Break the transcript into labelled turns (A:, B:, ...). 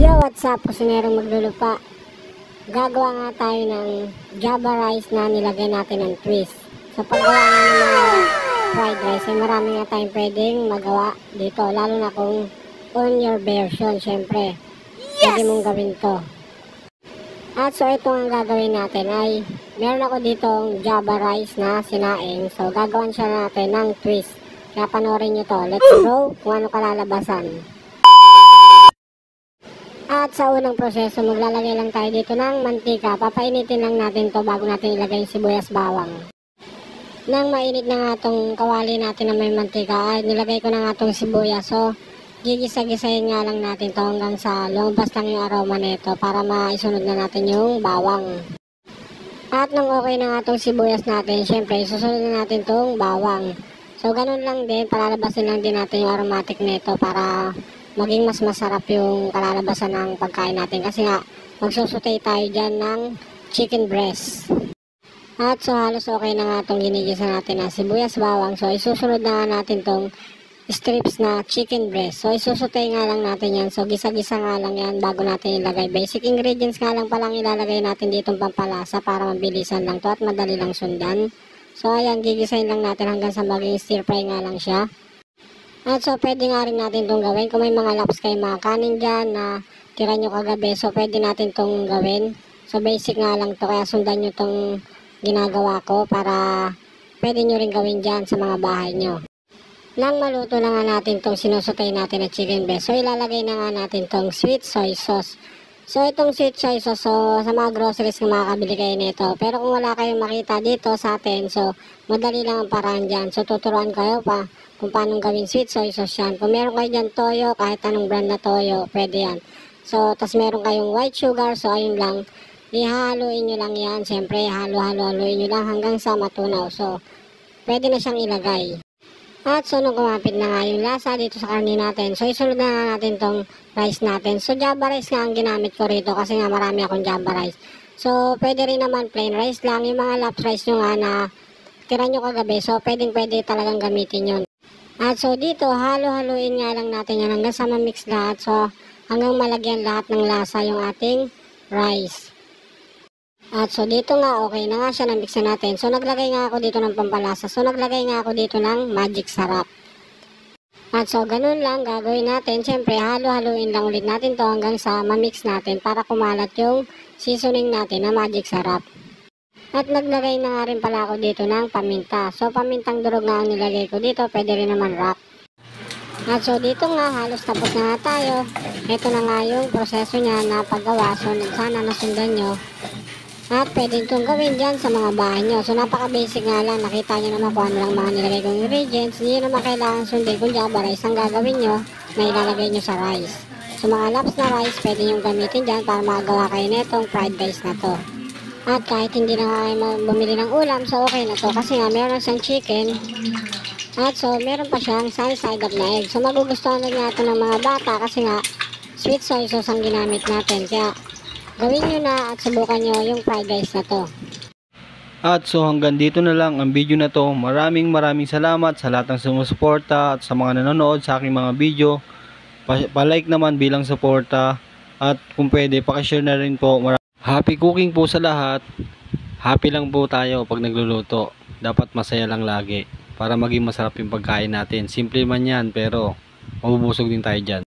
A: Yo, what's up, kusinerong maglulupa. Gagawa nga tayo ng Java rice na nilagay natin ng twist. So paggawa nga ng mga fried rice, ay marami nga tayong pwedeng magawa dito. Lalo na kung on your version, syempre. Pwede mong gawin to. At so ito ang gagawin natin ay, meron ako ditong Java rice na sinaing. So gagawin siya natin ng twist. Kaya panoorin nyo to. Let's go kung ano kalalabasan. At sa unang proseso, maglalagay lang tayo dito ng mantika. Papainitin lang natin to bago natin ilagay yung sibuyas bawang. Nang mainit na nga itong kawali natin na may mantika, ay nilagay ko na nga itong sibuyas. So, gigisa-gisayin nga lang natin to hanggang sa lumabas lang yung aroma nito para maisunod na natin yung bawang. At nang okay na nga itong sibuyas natin, syempre, susunod na natin itong bawang. So, ganun lang din, palalabasin lang din natin yung aromatic nito para maging mas masarap yung kalalabasan ng pagkain natin. Kasi nga, magsusutay tayo dyan ng chicken breast. At so, halos okay na nga itong ginigisa natin na sibuyas bawang. So, isusunod na nga natin itong strips na chicken breast. So, isusutay nga lang natin yan. So, gisa-gisa nga lang yan bago natin ilagay. Basic ingredients nga lang palang ilalagay natin ditong pampalasa para mabilisan lang to at madali lang sundan. So, ayan, gigisahin lang natin hanggang sa maging stir fry nga lang siya. At so, pwede nga rin natin itong gawin. Kung may mga laps kayo mga kanin dyan na tira nyo kagabi, so pwede natin itong gawin. So, basic nga lang to kaya sundan nyo itong ginagawa ko para pwede nyo rin gawin dyan sa mga bahay nyo. Nang maluto na nga natin itong sinusutay natin na chicken breast, so ilalagay na nga natin itong sweet soy sauce. So, itong sweet soy sauce, so sa mga groceries na makakabili kayo nito. Pero kung wala kayong makita dito sa atin, so madali lang ang paraan dyan. So, tuturuan kayo pa kung paano gawin sweet soy sauce yan. Kung meron kayo dyan toyo, kahit anong brand na toyo, pwede yan. So, tas meron kayong white sugar, so ayun lang. Ihahaluin nyo lang yan. Siyempre, haluin nyo lang hanggang sa matunaw. So, pwede na siyang ilagay. At so, nung kumapit na nga yung lasa dito sa karne natin, so isunod na nga natin tong rice natin. So, Java rice nga ang ginamit ko rito kasi nga marami akong Java rice. So, pwede rin naman plain rice lang. Yung mga laps rice nyo nga na tira nyo kagabi, so pwede talagang gamitin yun. At so, dito, haluin nga lang natin yan hanggang sa ma-mix lahat. So, hanggang malagyan lahat ng lasa yung ating rice. At so, dito nga, okay na nga siya, na-mix na natin. So, naglagay nga ako dito ng pampalasa. So, naglagay nga ako dito ng magic sarap. At so, ganun lang gagawin natin. Siyempre, haluin lang ulit natin to hanggang sa ma-mix natin para kumalat yung seasoning natin na magic sarap. At naglagay na nga rin pala ako dito ng paminta. So, pamintang durog nga ang nilagay ko dito. Pwede rin naman rock. At so, dito nga, halos tapos na nga tayo. Ito na nga yung proseso niya na paggawa. So, sana nasundan nyo. At pwede itong gawin dyan sa mga bahay nyo. So, napaka-basic nga lang. Nakita nyo naman kung ano lang mga nilagay kong ingredients. Hindi nyo naman kailangan sundin kung Java rice ang gagawin nyo na ilalagay nyo sa rice. So, mga laps na rice, pwede nyo gamitin dyan para magawa kayo netong fried rice na to. At kahit hindi na kayo bumili ng ulam, so okay na to. Kasi nga, meron na siyang chicken. At so, meron pa siyang side up na egg. So, magugustuhan na nga ito ng mga bata kasi nga, sweet soy sauce ang ginamit natin. Kaya, gawin nyo na at subukan nyo yung fried rice na to.
B: At so hanggang dito na lang ang video na to. Maraming salamat sa lahat ng sumusuporta at sa mga nanonood sa aking mga video. Pa-like naman bilang suporta. At kung pwede, pakishare na rin po. Happy cooking po sa lahat. Happy lang po tayo pag nagluluto. Dapat masaya lang lagi para maging masarap yung pagkain natin. Simple man yan pero mabubusog din tayo dyan.